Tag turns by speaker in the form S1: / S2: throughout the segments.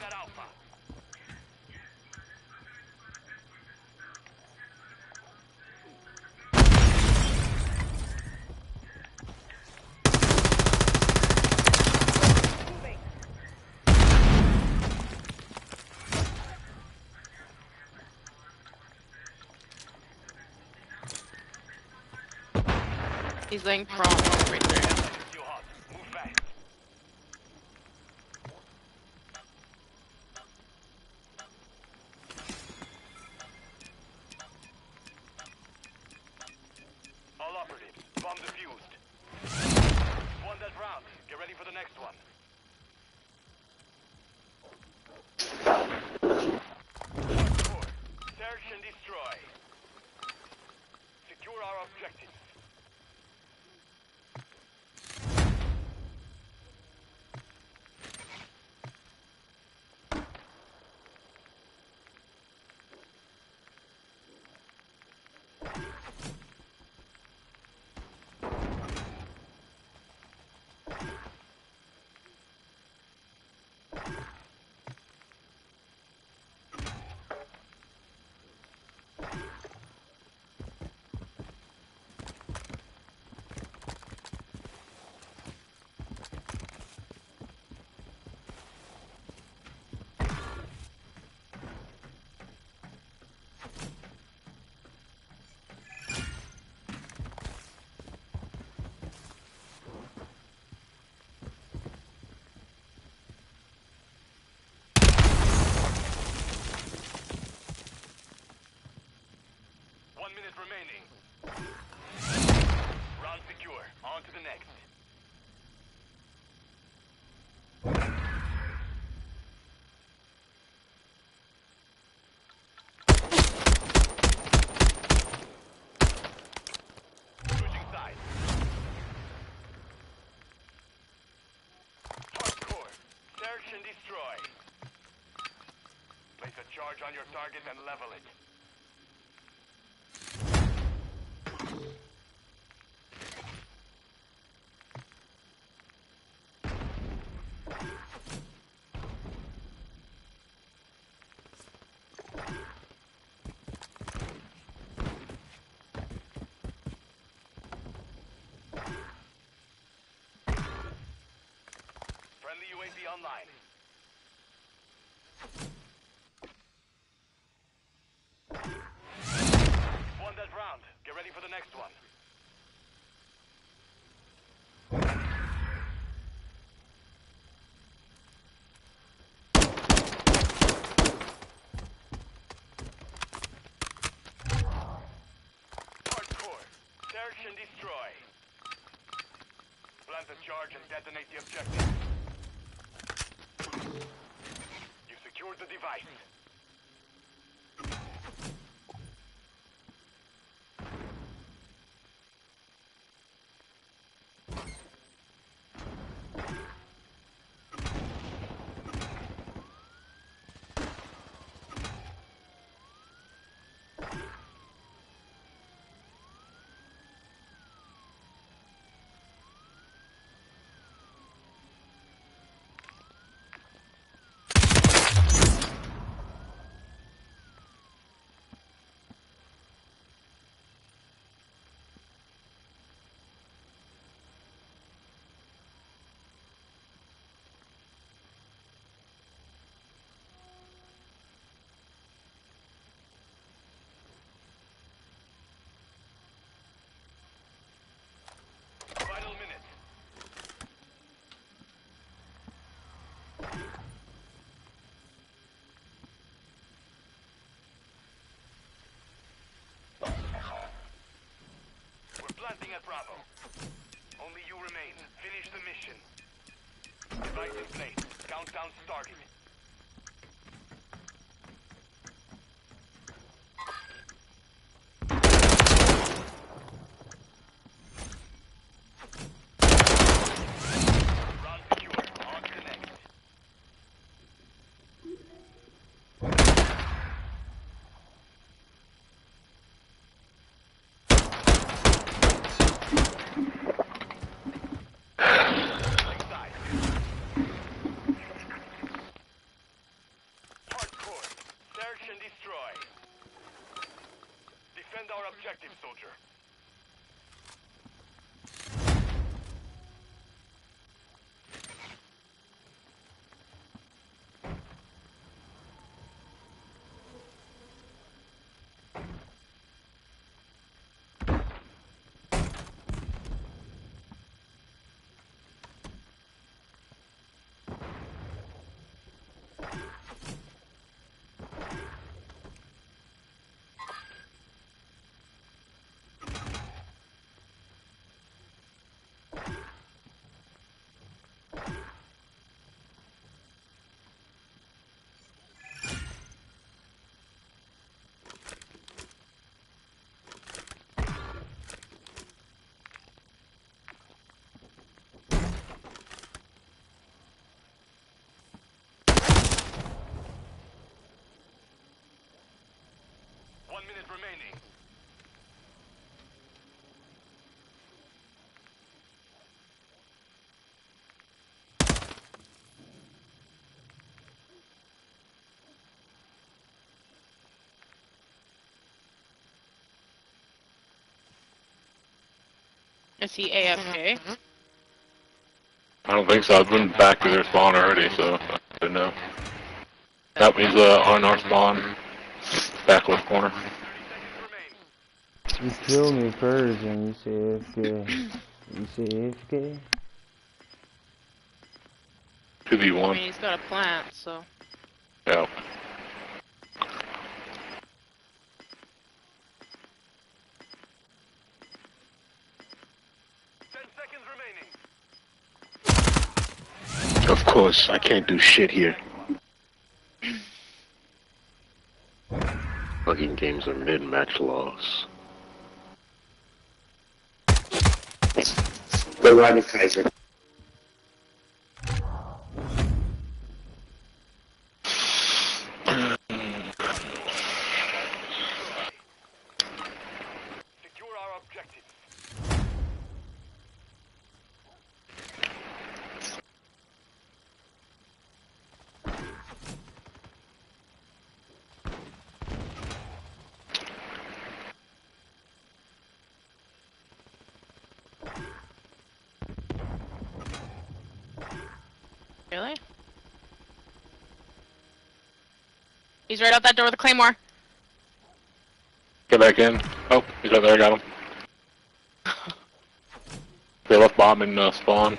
S1: that Alpha.
S2: He's laying prone right there.
S1: You hot. Move fast. All operatives, bomb defused. Won that round. Get ready for the next one. Search and destroy. Secure our objectives. Remaining. Round secure. On to the next. Switching sides. Hardcore. Search and destroy. Place a charge on your target and level it. Friendly UAV online. Won that round. Get ready for the next one. Hardcore. Search and destroy. Plant the charge and detonate the objective. You've secured the device. Final minute. We're planting at Bravo. Only you remain. Finish the mission. Device in place. Countdown started. Round secure. On to the next. remaining.
S2: Is he AFK?
S3: I don't think so. I've been back to their spawn already, so I don't know. That means on our spawn, back left corner.
S1: 30 seconds remain.
S4: You killed me first and you said AFK. You said AFK?
S3: 2v1.
S2: I mean, he's got a plant, so.
S3: Yeah. Of course, I can't do shit here. Fucking games are mid-match loss.
S5: The Ronnie Kaiser.
S1: Secure our objectives.
S2: Really? He's right out that door with the claymore.
S3: Get back in. Oh, he's right there, got him. They left bomb in spawn.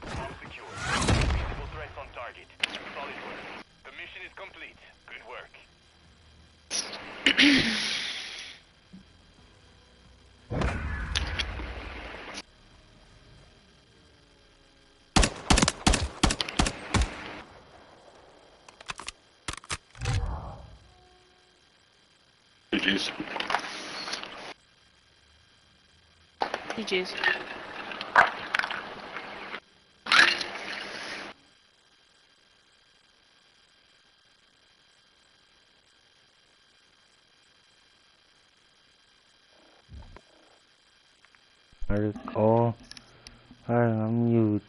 S1: All secure. Visible threats on target. Solid work. The mission is complete. Good work.
S3: GG's.
S2: GG's.
S4: Oh, I'm mute.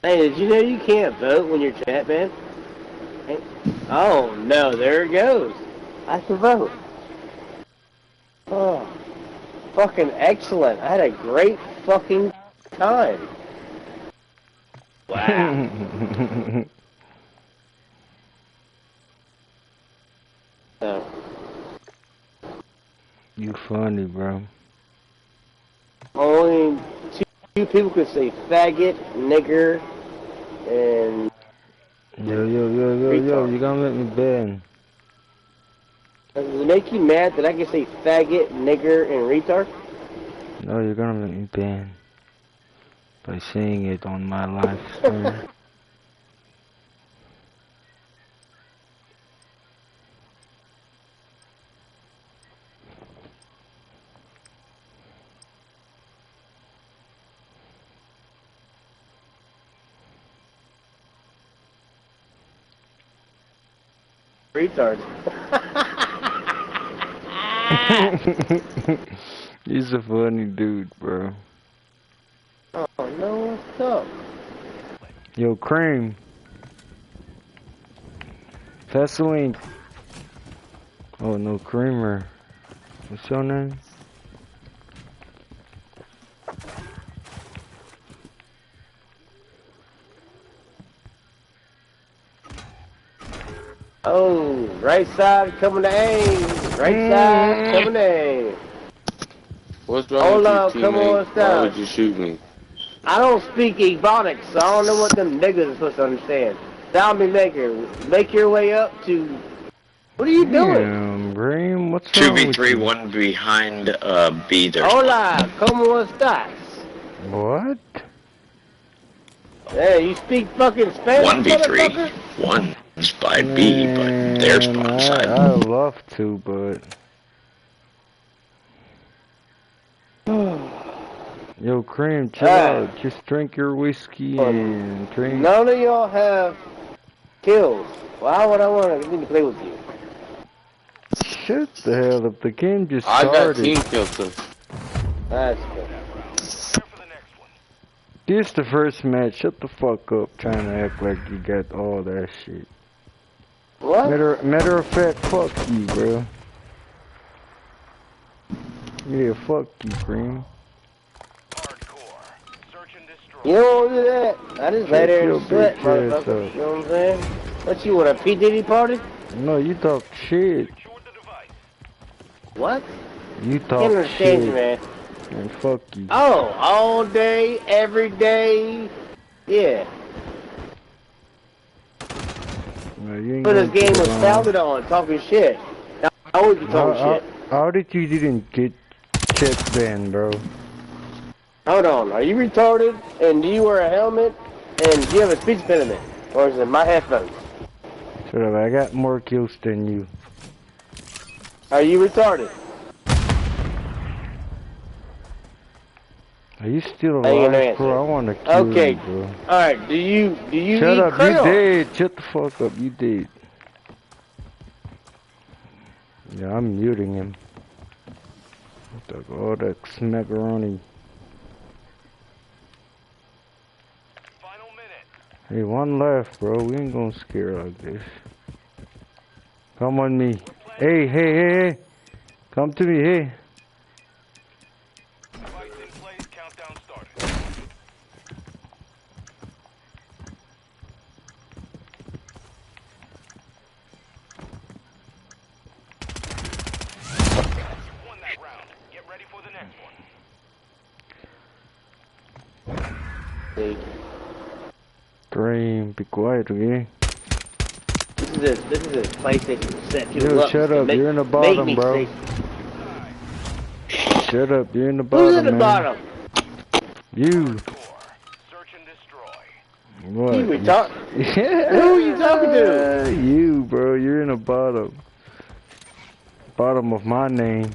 S5: Hey, did you know you can't vote when you're chat banned? Hey. Oh, no, there it goes. I can vote. Oh, fucking excellent. I had a great fucking time. Wow. So,
S4: You funny, bro.
S5: only two people could say faggot, nigger, and
S4: Yo, you gonna let me ban?
S5: does it make you mad that I can say faggot, nigger, and retard?
S4: No, you're gonna let me ban. By saying it on my live stream.
S5: Retard.
S4: He's a funny dude, bro.
S5: Oh, What's up?
S4: Yo, Cream. Vaseline. Oh, no, Creamer. What's your name?
S5: Oh, right side coming to aim. Right side coming to aim.
S6: What's wrong
S5: Hold
S6: with
S5: up,
S6: you,
S5: come on,
S6: teammate? Why
S5: stop.
S6: would you shoot me?
S5: I don't speak Ebonics, so I don't know what them niggas are supposed to understand. Zombie maker, make your way up to... What are you doing?
S4: Damn, Cream, what's wrong with
S7: 2v3,
S4: you?
S7: one behind B. There's
S5: Hola, como estas?
S4: What?
S5: Hey, you speak fucking Spanish,
S7: 1v3.
S5: motherfucker?
S7: One's by B, but there's
S4: Man,
S7: spawn side.
S4: I love to, but... Yo, Cream, chill out. Just drink your whiskey and drink...
S5: None of y'all have kills. Why would I want to play with you?
S4: Shut the hell up. The game just
S6: I got
S4: started.
S6: team kills too.
S5: That's good.
S1: Prepare for the next one.
S4: This the first match. Shut the fuck up trying to act like you got all that shit.
S5: What?
S4: Matter of fact, fuck you, bro. Yeah, fuck you, Cream.
S1: Hardcore. Search and destroy.
S5: You don't do that. I just lay there
S4: Your
S5: and sweat,
S4: bitch ass
S5: motherfucker.
S4: up.
S5: You know what I'm saying? What you want, a P. Diddy party?
S4: No, you talk shit.
S1: Secure the device.
S5: What?
S4: You
S5: Can't
S4: talk
S5: understand you,
S4: shit.
S5: man.
S4: And fuck you.
S5: Oh, all day, every day. Yeah.
S4: No, you ain't
S5: But this
S4: gonna
S5: game
S4: put
S5: was
S4: it on.
S5: founded on talking shit. Now, I always be talking shit.
S4: How did you didn't get chest banned, bro?
S5: Hold on, are you retarded? And do you wear a helmet? And do you have a speech impediment? Or is it my headphones?
S4: Shut up, I got more kills than you.
S5: Are you retarded?
S4: Are you still
S5: How you gonna
S4: alive, bro?
S5: answer?
S4: I wanna kill
S5: Okay.
S4: you, bro.
S5: Alright, do you
S4: Shut
S5: eat
S4: up,
S5: crayon?
S4: you dead. Shut the fuck up, you dead. Yeah, I'm muting him. Took all that smackaroni.
S1: Final minute.
S4: Hey, one left, bro. We ain't gonna scare like this. Come on me. Hey, hey, hey, hey. Come to me, hey.
S1: Device in place. Countdown started. You won that round. Get ready for the next one.
S4: Dream, be quiet, okay?
S5: This is a PlayStation set you
S4: Yo,
S5: up
S4: shut
S5: to
S4: up.
S5: make-
S4: You're in the
S5: make
S4: bottom,
S5: me
S4: bro.
S5: say-
S4: Shut up. You're in the bottom,
S5: Who's in the
S4: man.
S5: bottom?
S4: You.
S1: Core. Search and destroy.
S4: What?
S5: You retard-
S4: Yeah.
S5: Who are you talking to?
S4: You, bro. You're in the bottom. Bottom of my name.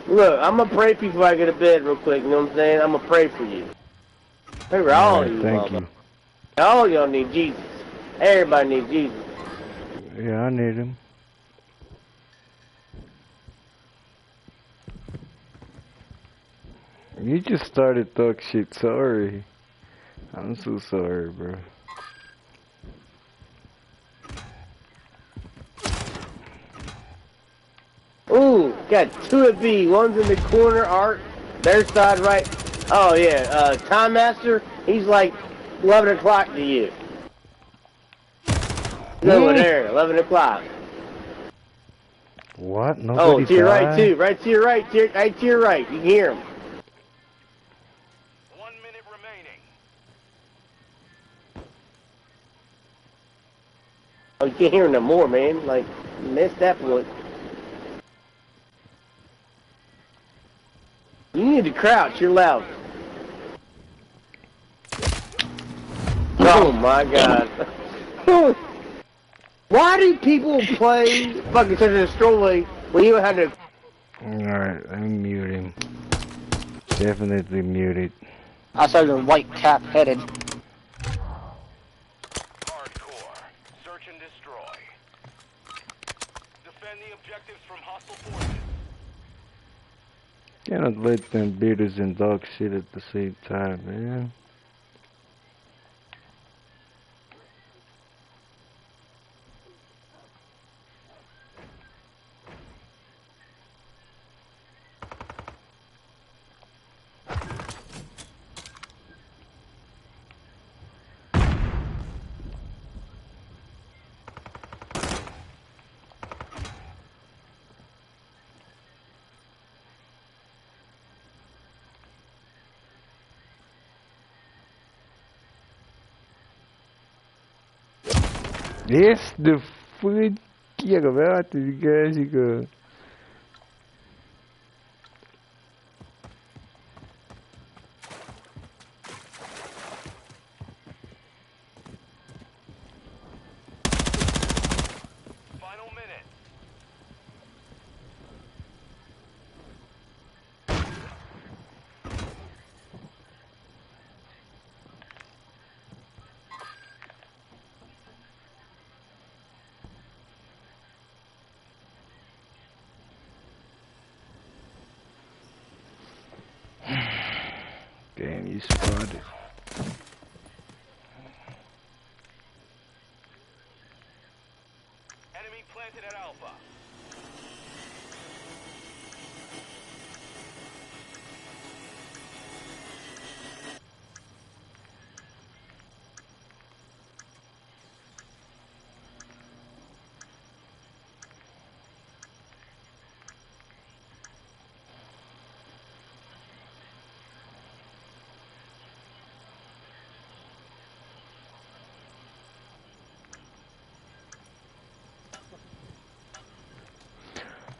S5: Look, I'm gonna pray before I get to bed real quick, you know what I'm saying? I'm gonna pray for you. Pray for all
S4: Alright,
S5: you,
S4: thank
S5: mother.
S4: you.
S5: All y'all need Jesus. Everybody needs Jesus.
S4: Yeah, I need him. You just started talk shit. Sorry. I'm so sorry, bro.
S5: Ooh, got two of B. One's in the corner, Art. Their side right. Oh, yeah, Time Master, he's like 11 o'clock to you. He's over there, 11 o'clock.
S4: What? Nobody
S5: Oh, to your right,
S4: died?
S5: too. Right to your right, right to your right. You can hear him.
S1: 1 minute remaining.
S5: Oh, you can't hear him no more, man. Like, you missed that point. You need to crouch. You're loud. Oh, my God. Why do people play fucking Search and Destroy when you had to...
S4: Alright, I'm muting. Definitely muted.
S8: I saw your white cap headed.
S1: Hardcore. Search and destroy. Defend the objectives from hostile forces.
S4: Cannot let them beaters and dog shit at the same time, man. Yes, the fucking cagavato di Jessica.
S1: Final minute.
S4: Damn, you spotted.
S1: Enemy planted at Alpha.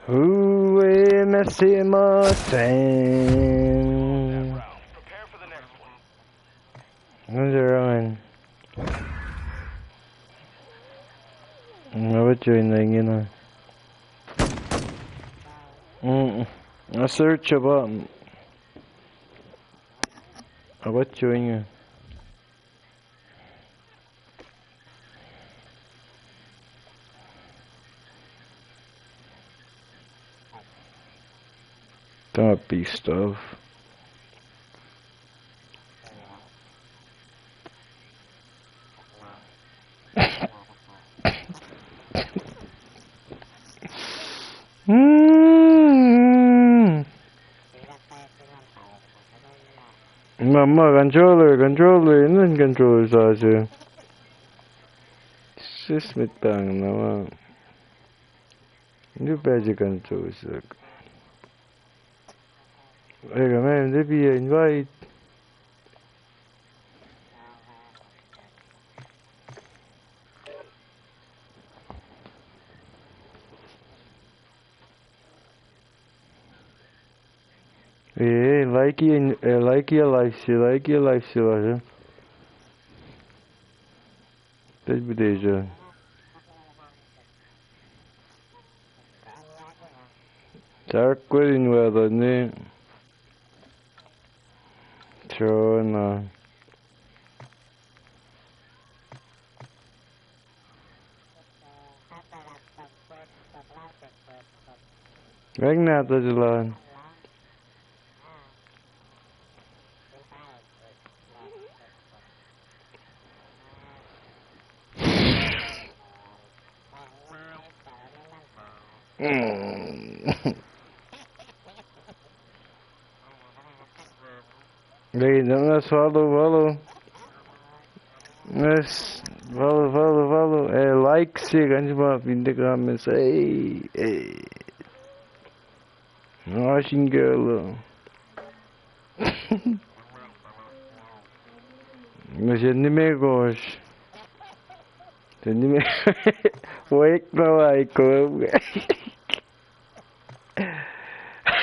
S4: Who am I see my
S1: That
S4: time?
S1: round. Prepare for the next one.
S4: Where's the run? What you doing, you know? I search about. What you doing? Don't be stuff. Mama, controller, non controller saja. Sesmetang nama. Ini baju controller. Man, they be invite. Like your life, aja. Teď bude, že? Takhle invalidní. Čo na? Jak na to dělat? Wait, let's follow. Let's follow. Like sih kan cuma pindah ke comments. Hey. Watching girl. Mas eu nem me gosto. Eu nem me... Wake like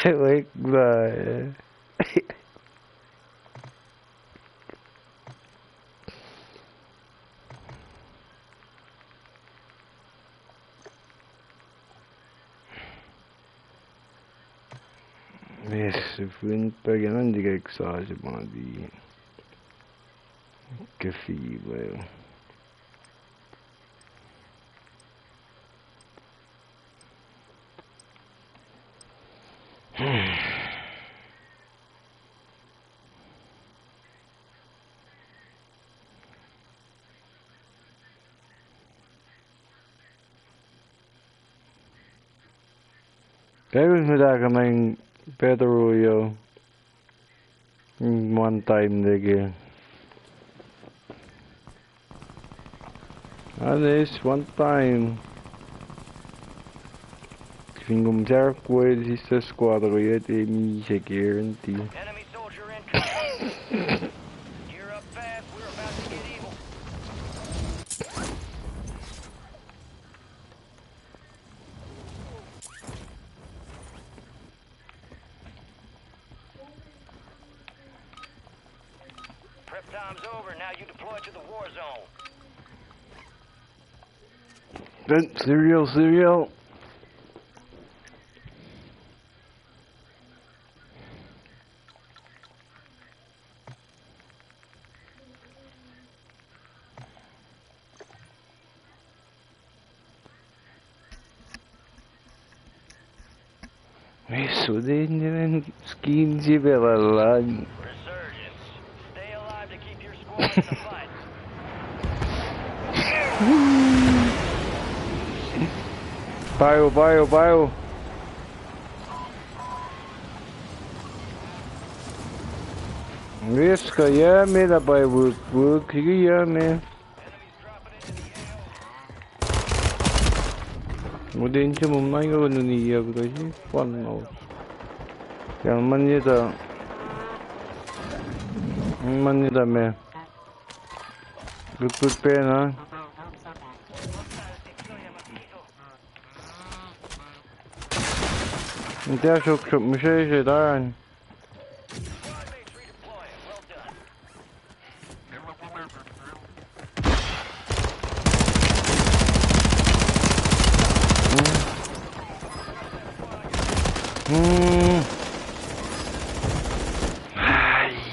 S4: Wake like... Yes, if we didn't peg it on the exercise, it might be cathedral. Kailan sila kaming Pedro yo. One time lagi. Alles one time. Fingom Jarquil is the squadron yet me guarantee.
S1: Enemy soldier incoming. Gear up fast. We're about to get evil. Prep time's over. Now you deploy to the war zone.
S4: Then cereal. Eso de skins y belalan.
S1: Resurgence. Stay alive to keep your squad in the fight.
S4: Bio. Riska, ja, mir dabei, work, ja, mir. Modern siya mumay ko niya kasi fun out. Kaya man nita me. Good prepare na. Hindi shok mo siya daran.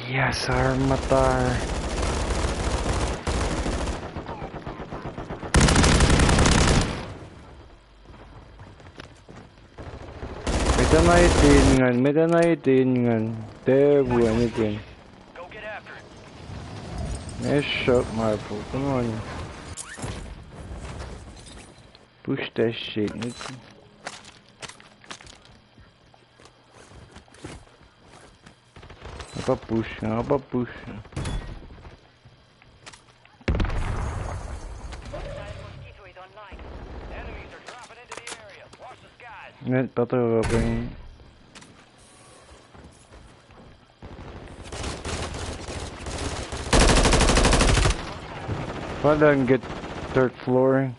S4: Yes, our matar. Meta naitin. Debu anything.
S1: Go get after it.
S4: Nice shot, Marvel. Come on. Push that shit, nigga. Apa push.
S1: Mosquito is online. Enemies are dropping into the area. Watch the skies.
S4: Net better bring. If I don't get third floor.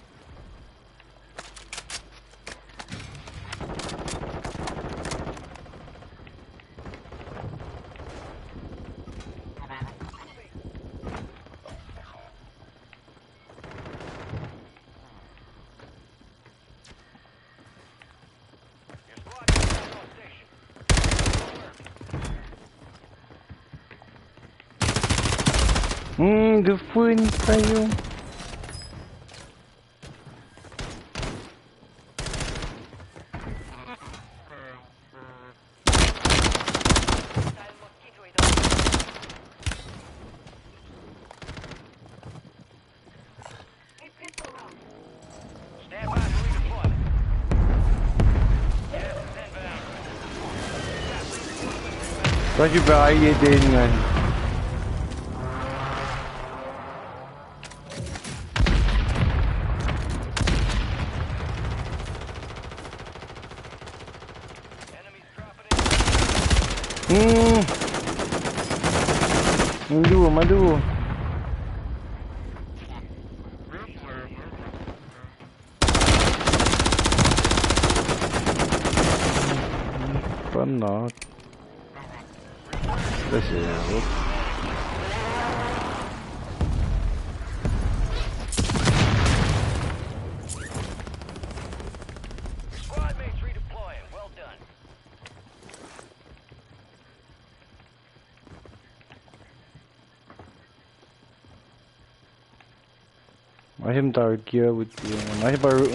S4: The phone tayo.
S1: Stand by for redeployment. Gas is inbound.
S4: Bakit ba ay din nga? Madu. Not. This is it.
S1: Squad mates redeploying. Well done.
S4: Masih target kia buti. Masih baru.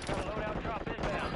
S1: Got a loadout drop inbound.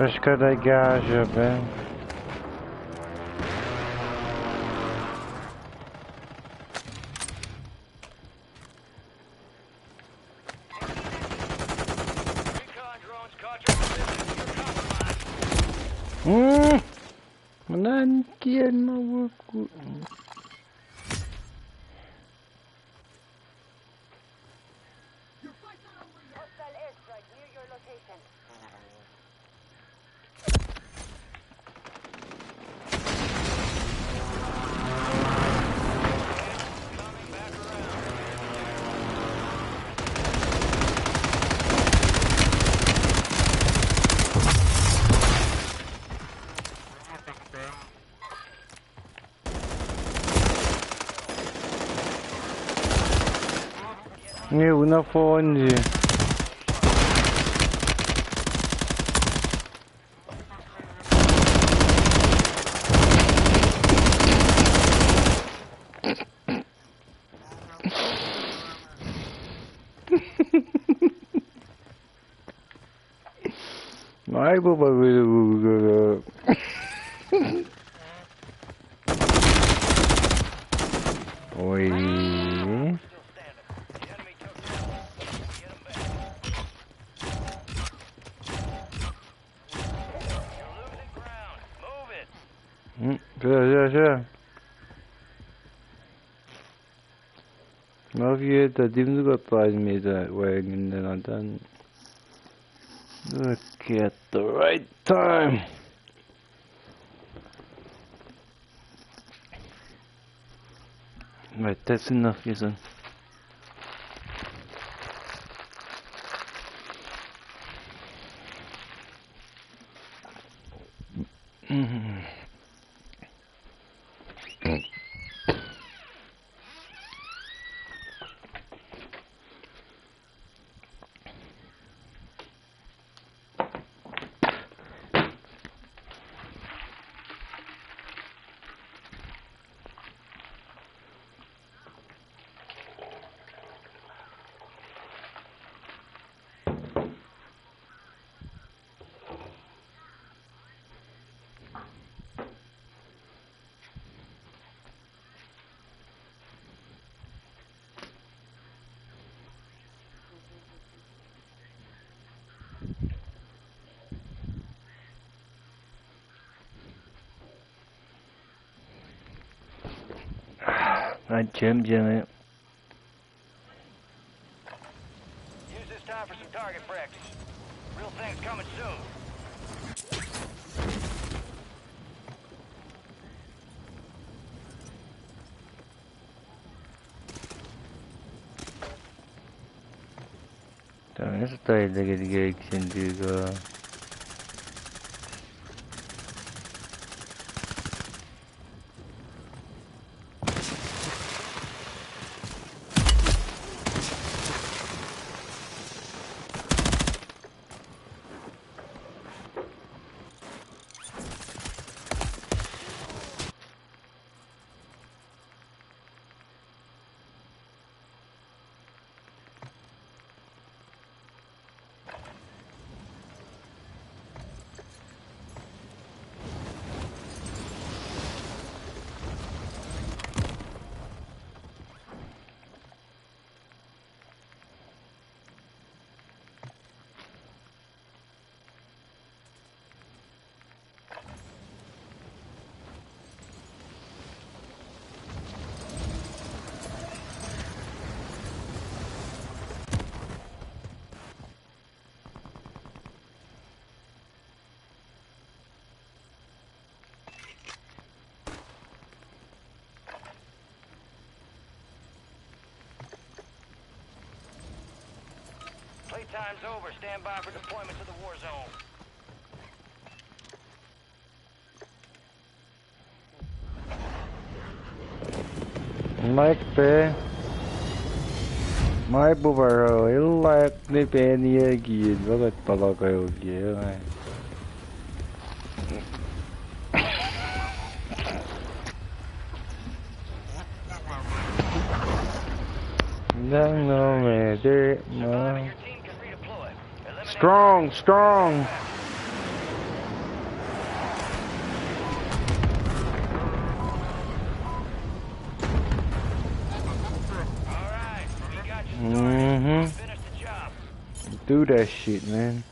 S4: Acho que da gaja, velho.
S1: Recon drones caught your position. You're compromised.
S4: Nantian maluco.
S9: Hostile airstrike near your location.
S1: Coming back around.
S4: Meu, na fonte. Ai, bagulho. Oi.
S1: Still standing. The enemy took down. Get them back. You're losing ground. Move it.
S4: Já. Não havia tadinho do rapaz mesmo, wagon and done. Look at the right time. Right, that's enough, Jason. I jumped in it.
S1: Use this time for some target practice. Real thing's coming soon.
S4: También eso está ahí de que sentido.
S1: Playtime's over. Stand by for deployment to the war zone.
S4: Like pe. Mai bubaro ilak ni pe ni gi bagat palakayo gi ai. No man, there
S1: Surviving your team can redeploy. Eliminate
S4: strong. do that shit, man.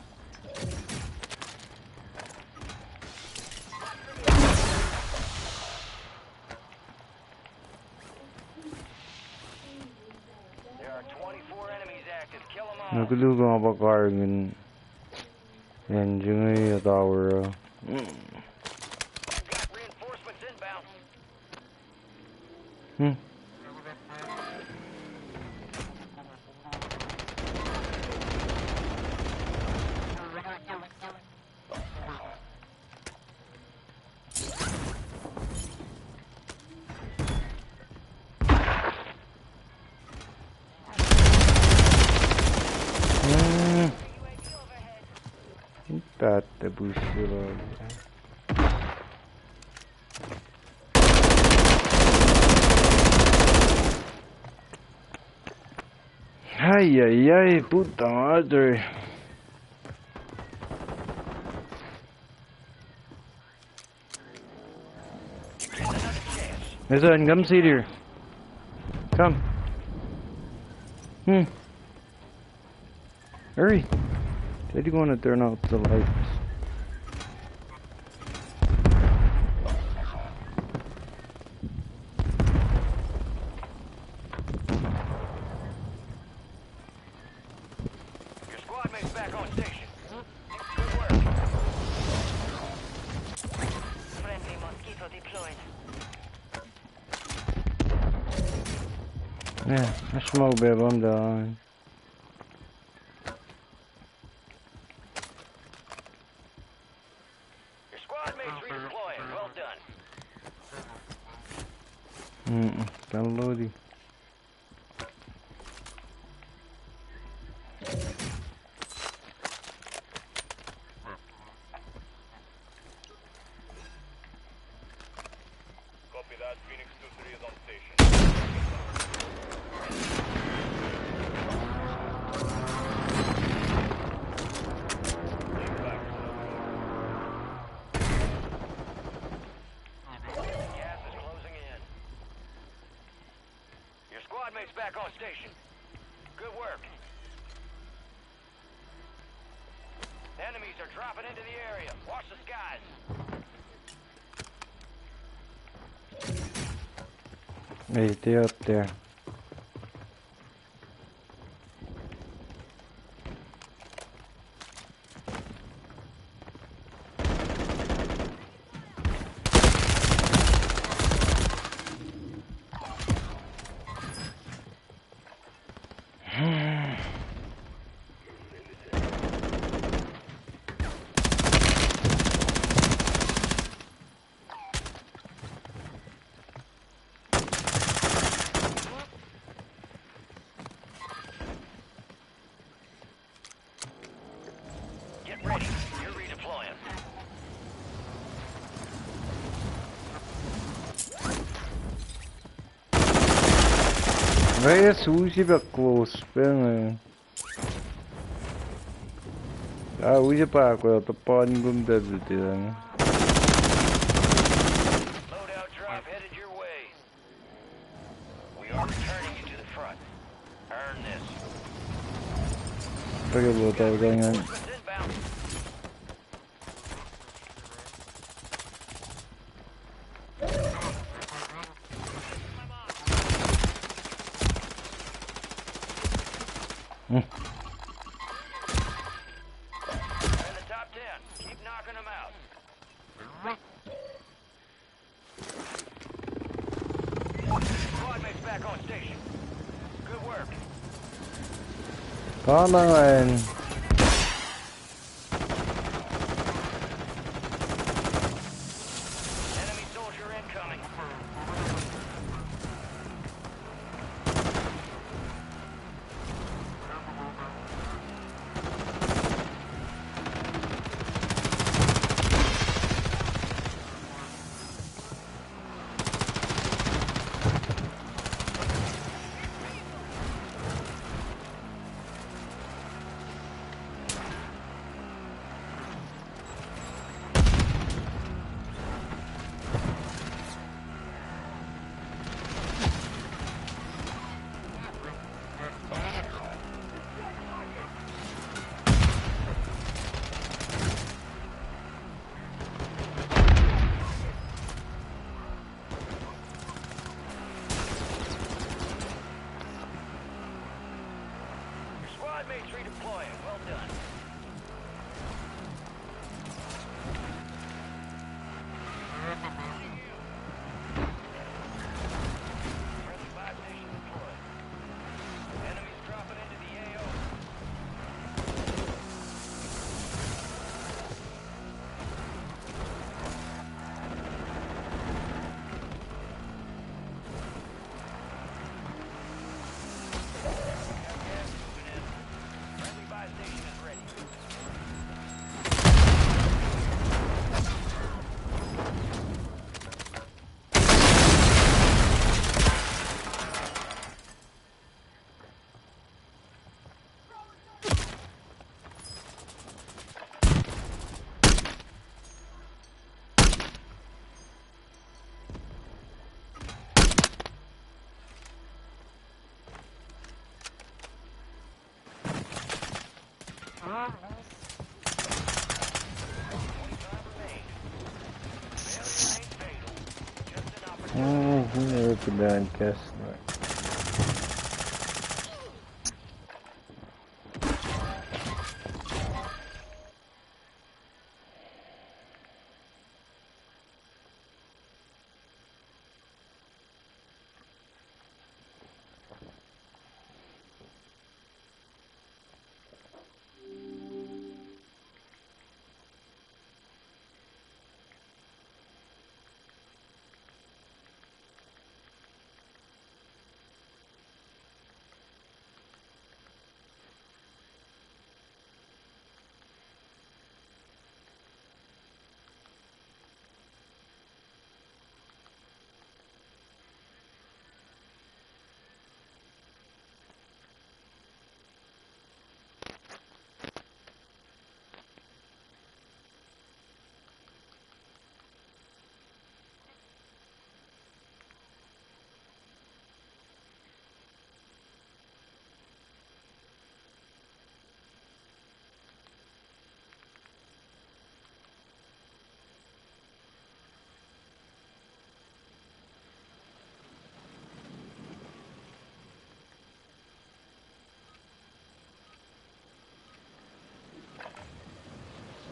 S1: There are 24 enemies active. Kill them all.
S4: Nagulugan ako car yun. Yan, dyan yung tower.
S1: We've got reinforcements inbound.
S4: Tatte bussilla. Ay, ay, ay, puta madre. Listen, come sit here. Come. Hurry. Said you want to turn out the lights.
S1: Your squad mate's back on station. Good work.
S9: Friendly mosquito deployed.
S4: Yeah, I smoke, babe. I'm done.
S1: Your squad mate's redeploying. Well done.
S4: Downloading.
S1: Copy that. Phoenix 2-3 is on station. Gas is closing in. Your squad mate's back on station. Good work. Enemies are dropping into the area. Watch the skies.
S4: Hey, stay up there.
S1: Get ready. You're redeploying.
S4: Vai sushi close, pena. Ah, uji pa ako to pawn gum dadu lang.
S1: Loadout drop headed your way. We are returning you to the front. Earn this.
S4: Tagal mo tayo ganyan.
S1: Reinforcements inbound.
S4: Hmm.
S1: In the top 10. Keep knocking them out. Squad mates back on station. Good work.
S4: Tama nga yan.
S1: Enemy soldier incoming. Squad mates redeploying. Well done. Friendly buy station deployed. Enemies dropping into the AO. Friendly buy station is ready.
S4: He never put down guess.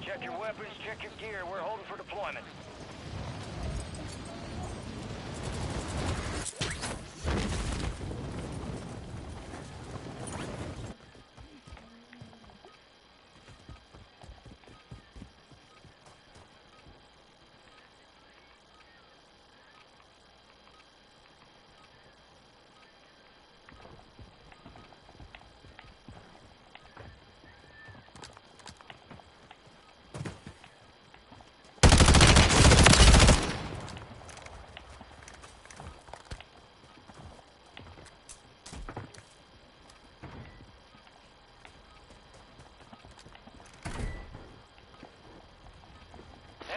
S4: Check your weapons, check your gear. We're holding for deployment.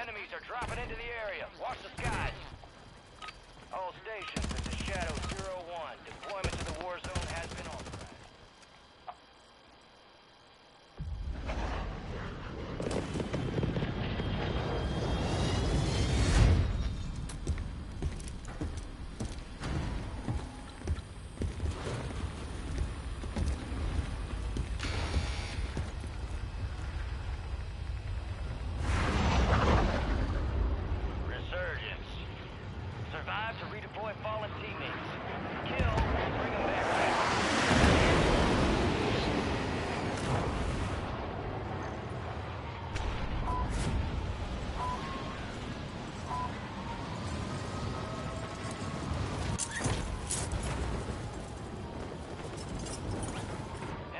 S4: Enemies are dropping into the area. Watch the skies. All stations, this is Shadow 01. Deployment to the war zone has been authorized. Resurgence. Survive to redeploy fallen teammates. Kill and bring them back fast.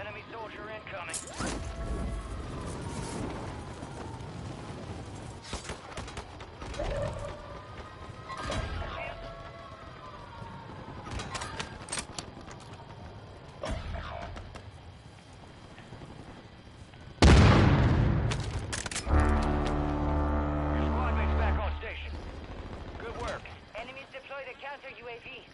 S4: Enemy soldier incoming. Your squad mates back on station. Good work.
S9: Enemies deploy the counter UAV.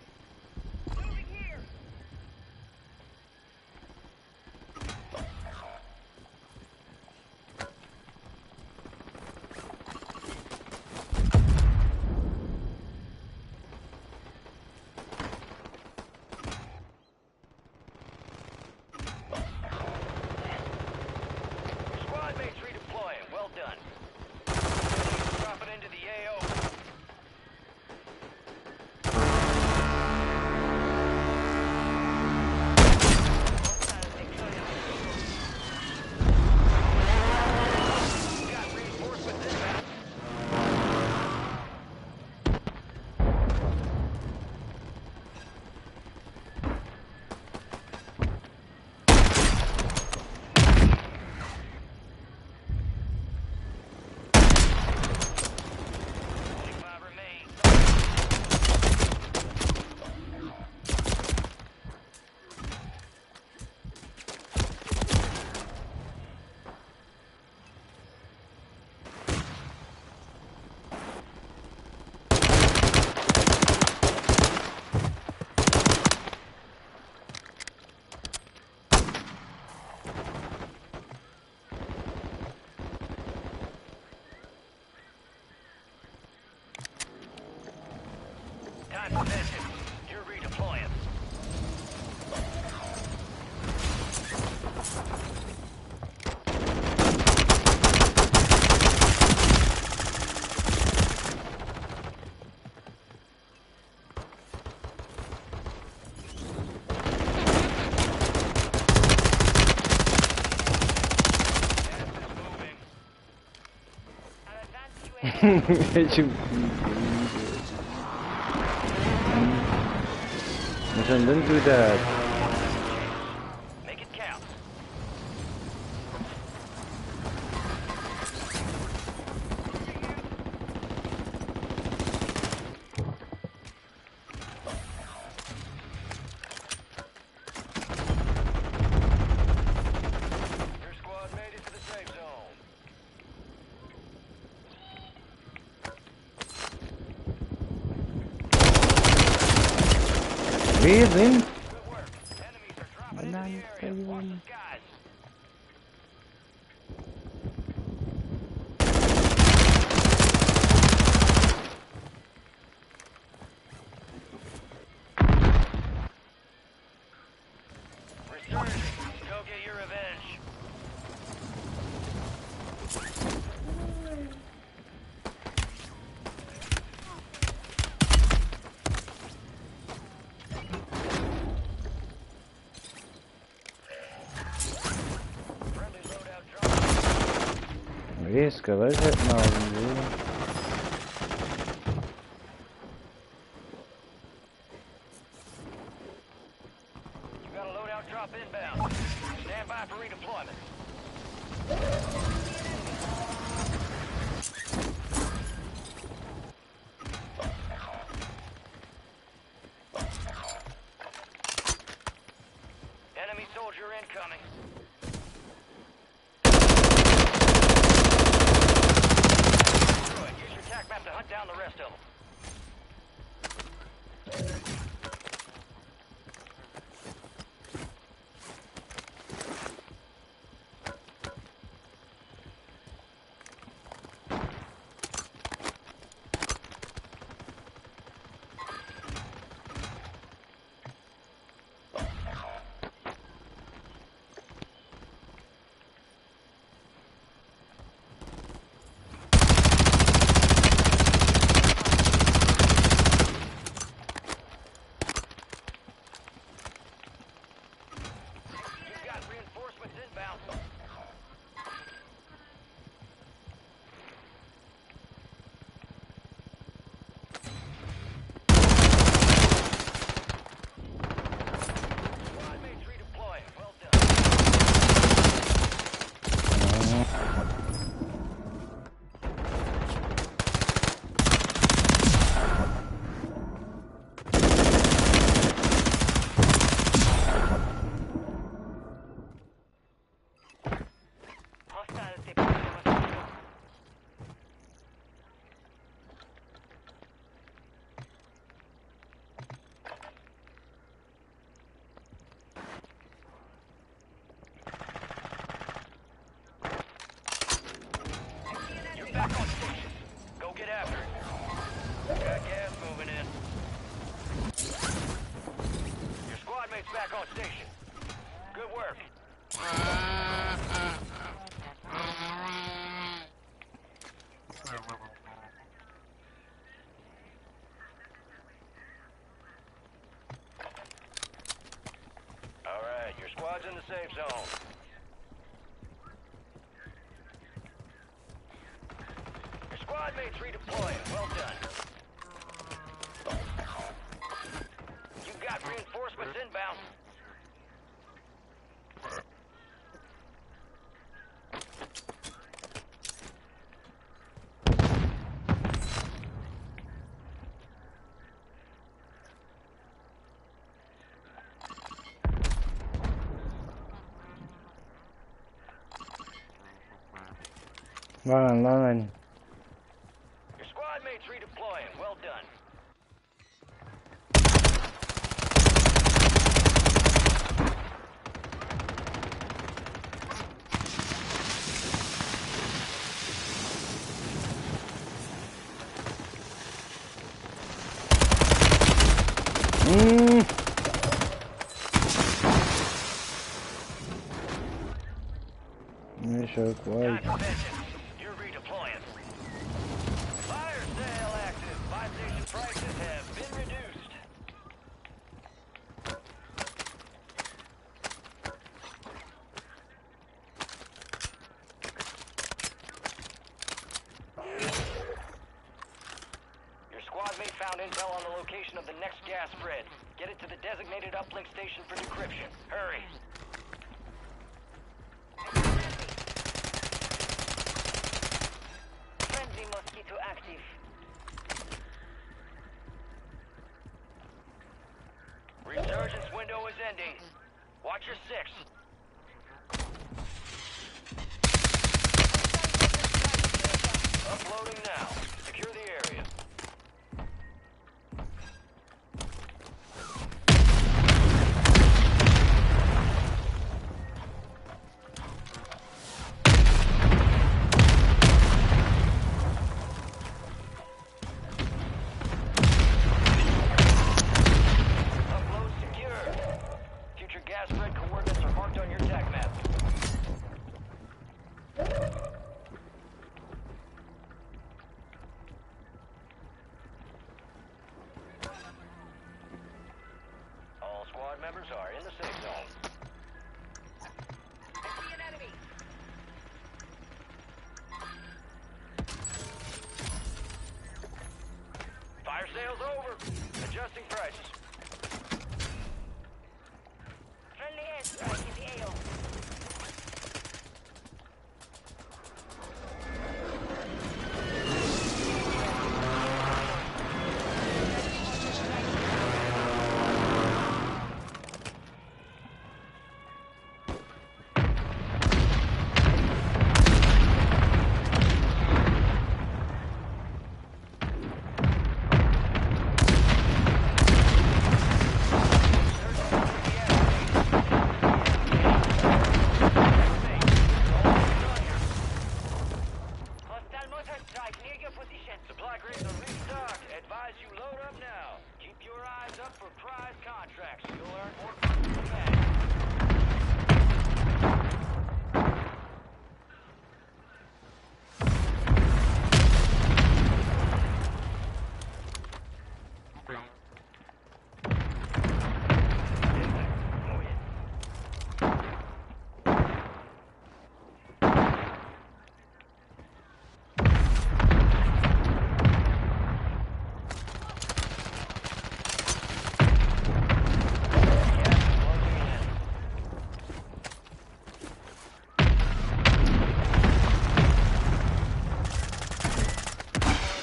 S4: Listen, don't do that.
S1: Make it count. Your squad made it to the safe zone.
S4: Breathing.
S1: Good work. Enemies are dropping into the area. Watch the skies. Resurging. Go get your revenge. Friendly loadout drop.
S4: Risca, vai ver. Não, não.
S1: You got a loadout drop inbound. Stand by for redeployment. Enemy soldier incoming. Good. Use your tac map to hunt down the rest of them. You've got reinforcements inbound. Squad mates redeploying. Well done. Hostiles deploying on the field. You're back on station. Go get after it. Got gas moving in. Your squad mate's back on station. Good work. All right, your squad's in the safe zone. Your squad mates redeploying. Well done. You've got reinforcements inbound.
S4: Lawan.
S1: Your squad mates redeploying. Well done.
S4: Deixa eu
S1: Not to mention, you're redeploying. Fire sale active. Buy station prices have been reduced. next gas spread. Get it to the designated uplink station for decryption. Hurry.
S9: Friendly mosquito active.
S1: Resurgence window is ending. Watch your six. Uploading now. Secure the area. Upload secured. Future gas spread coordinates are marked on your TAC map. All squad members are in the safe zone.
S9: I see an enemy.
S1: Fire sales over. Adjusting prices.
S9: Friendly airstrike in the AO. Hostile motor strike near your position.
S1: Supply crates are restocked. Advise you load up now. Keep your eyes up for prize contracts. You'll earn more from the bag.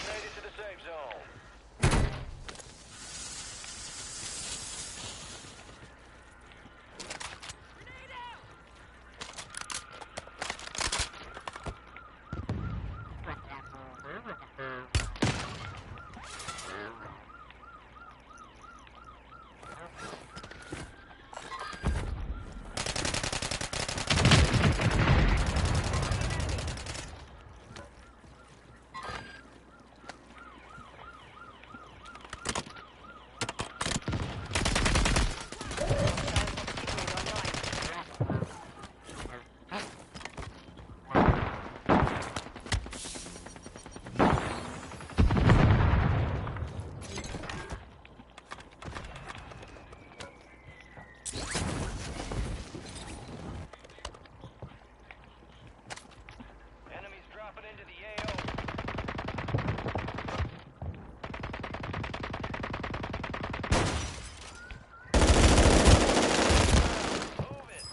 S1: Made it to the safe zone. Enemies dropping into the AO. Move it.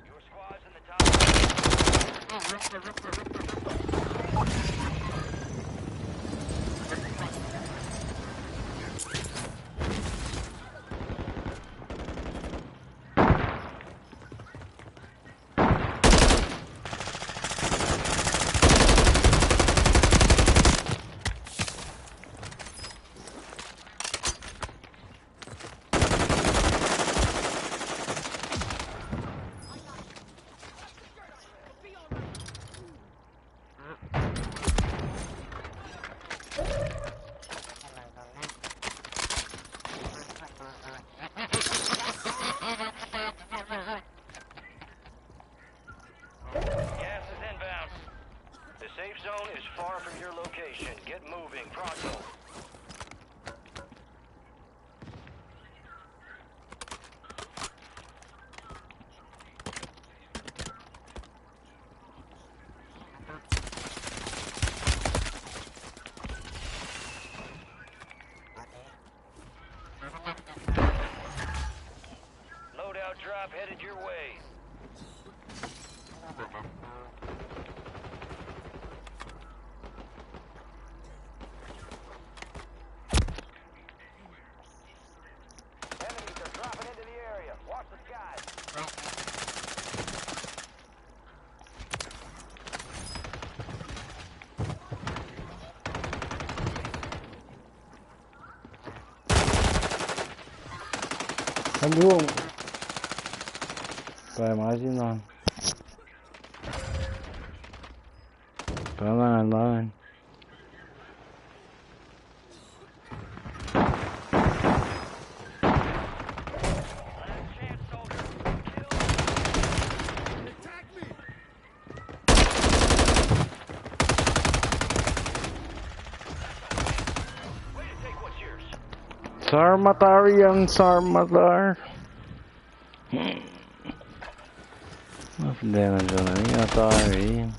S1: Your squad's in the Gas is inbound. The safe zone is far from your location. Get moving, pronto.
S4: 한중 Rồi mở xin rồi. Cảm ơn anh mở anh. Sarmatar yang Sarmatar. Damn, Johnny, you got tired.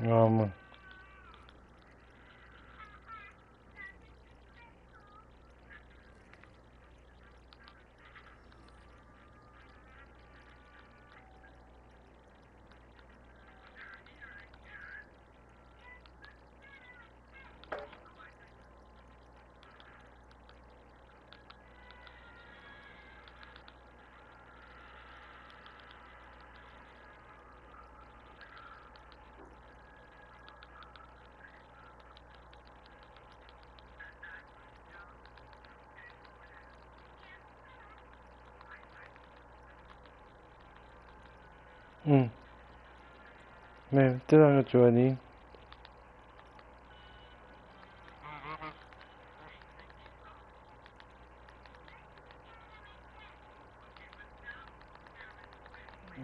S4: Ngon. 응. 네, 들어가 좋아니.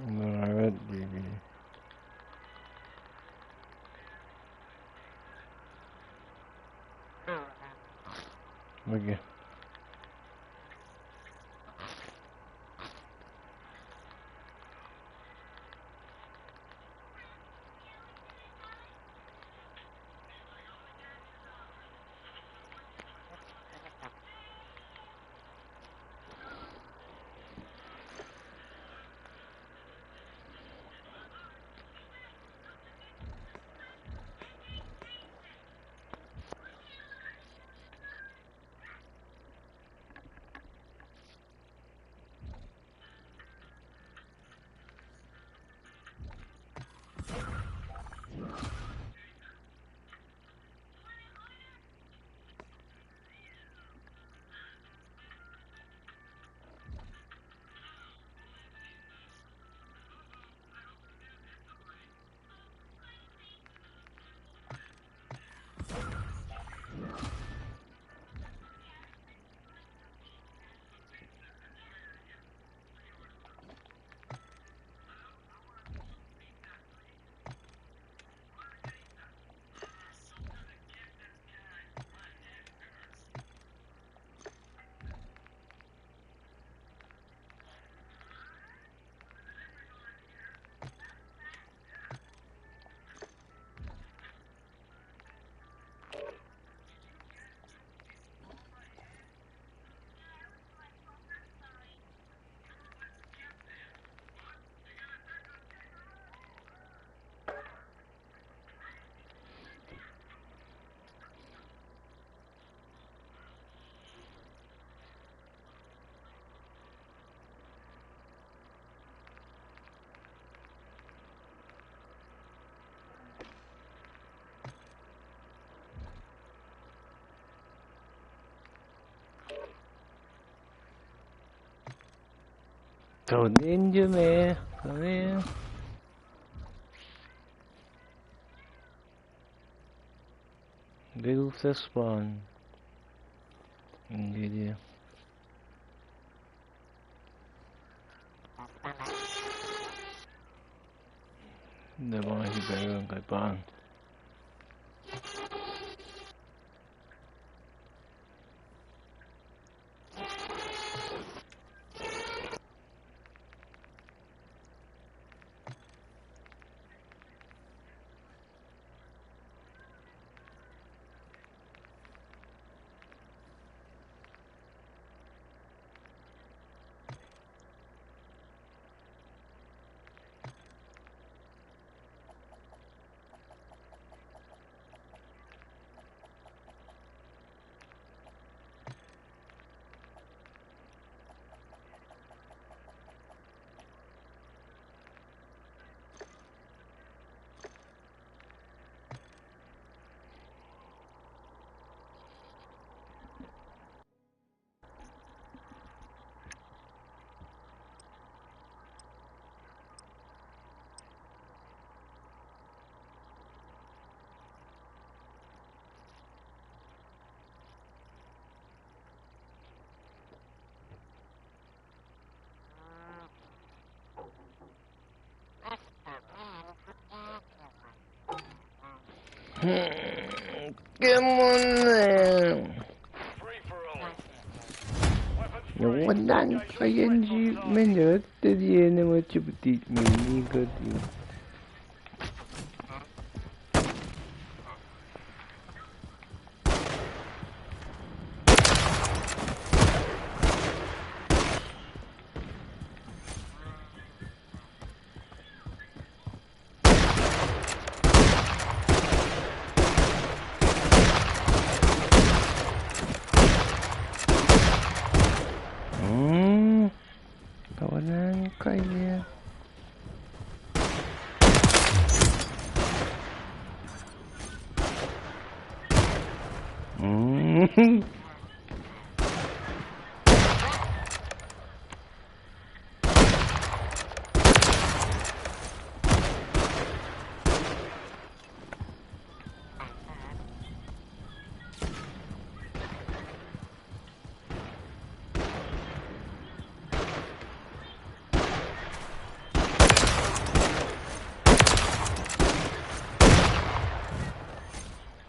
S4: Alright, baby. Okay. So ninja man, come in. Bigel sa spawn. Hindi dia. Hindi ba nga si Bigel kay Pang? Come on now.
S1: Free for all. Weapons
S4: Ya
S1: free.
S4: wadan kayan ji menurut dia nama cepetit mini kati. Kawanan kaya.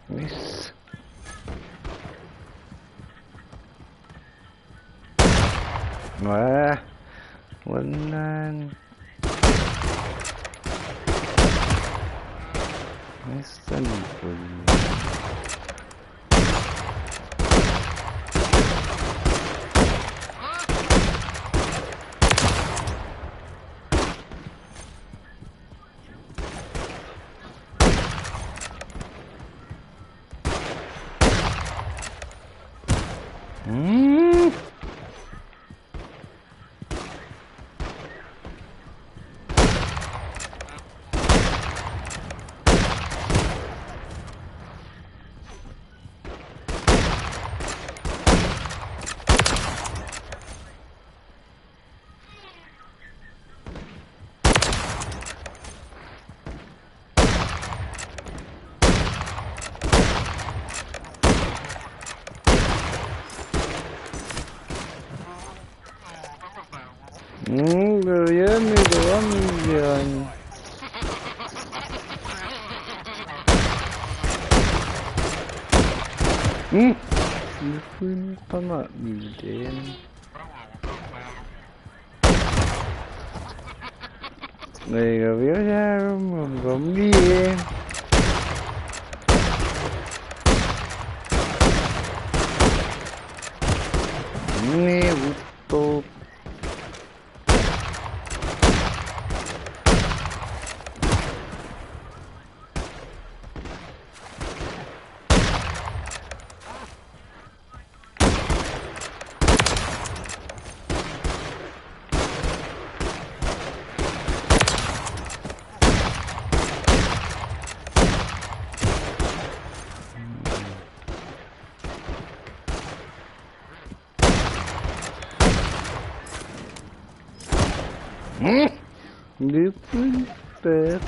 S4: Miss. Wah, wanan. Misan pun. Yan may doang yan. Hindi ko yung tama bilhin. May gabi na magkambihin. May buto. Little bit.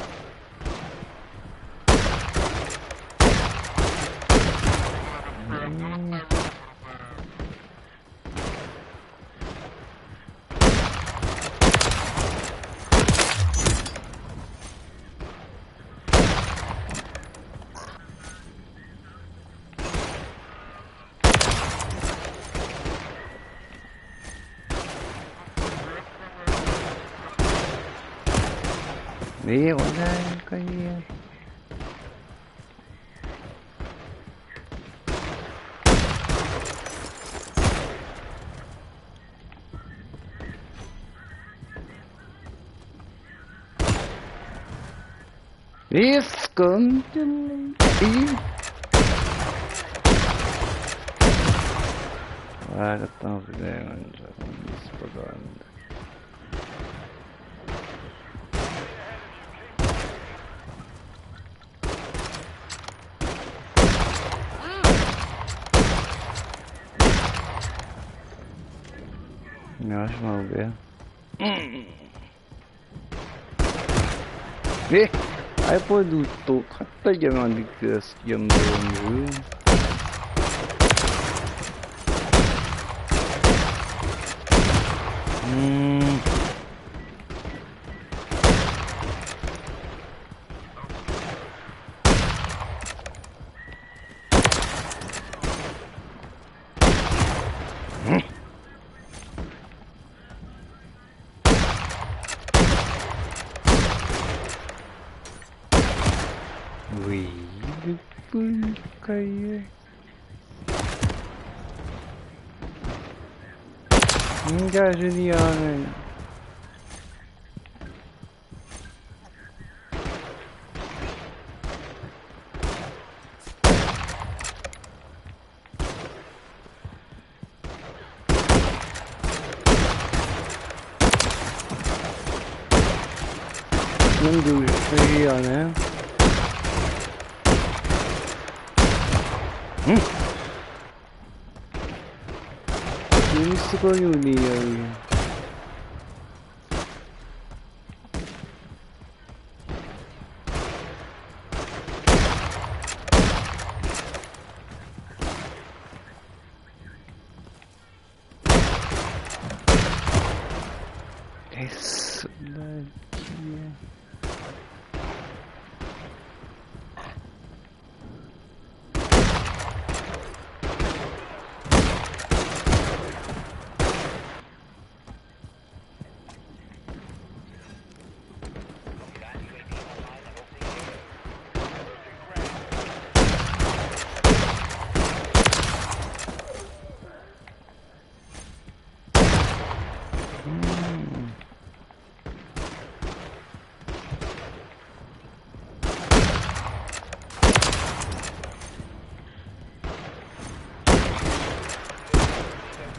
S4: Iya, wala kaya. It's going to be. Wala tang problema dyan. Propaganda. Yavaş mı oldu ya? 아이폰 또 갖다 대면 느꼈어. 염도는. Kayak enggak jadi aneh. Nunggu jadi aneh. Ini sekolah uni ya. Es lagi.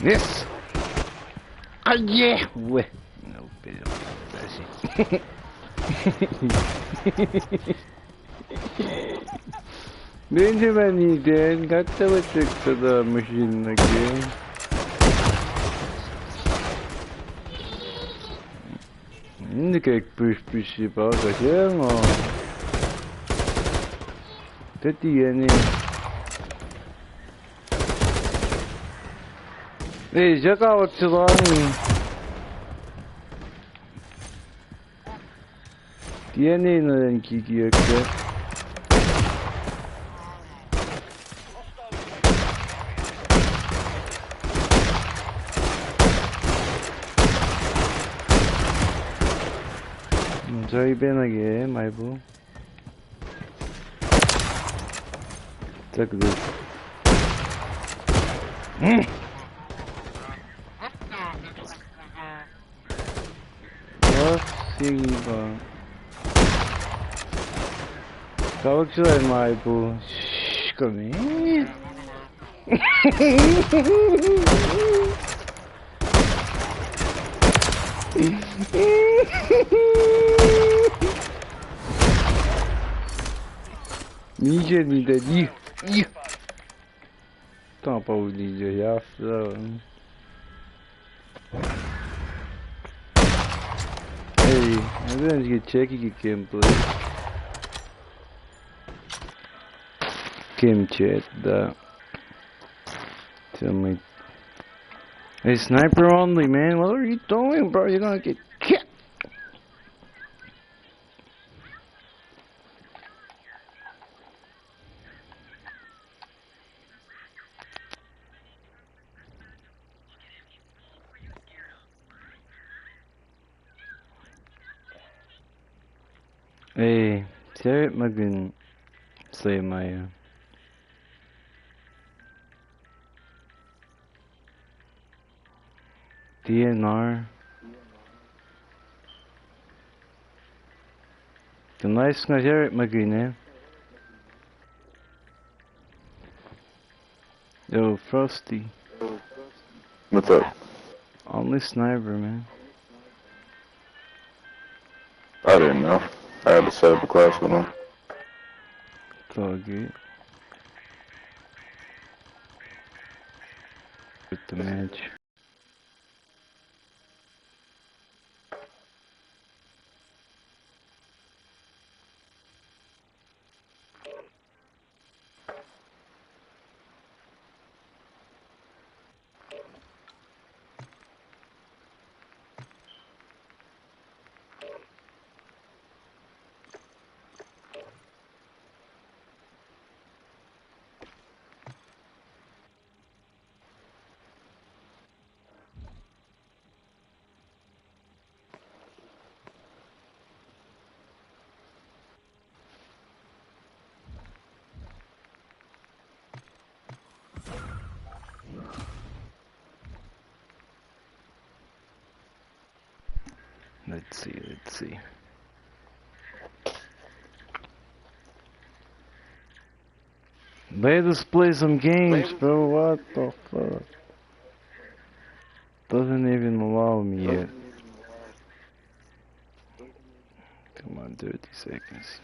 S4: Yes. Ah yeah. Ouais. No, pero así. Benjamin 갔다 왔다 machine again. Ikke push bare gasjeringer. Det er enig. 제가 어쩌다니 DNA는 기기였게 저희 배나게 말고 자 그거 Siva. Talk to that, my boo. Shh, come here. Ninja, ninja, Tá para o ninja já. Sometimes you check you can play. Kim chat that. Tell me. Hey, sniper only, man. What are you doing, bro? You're gonna get kicked. Hey, Sarah Magun say my DNR. The nice na Sarah Magun, eh? Yo, Frosty.
S3: What's up?
S4: Only sniper, man.
S3: I didn't know. I had to set up a class with him.
S4: It's all good. With the match. Let's see. Let us play some games, bro. What the fuck? Doesn't even allow me yet. Come on, 30 seconds.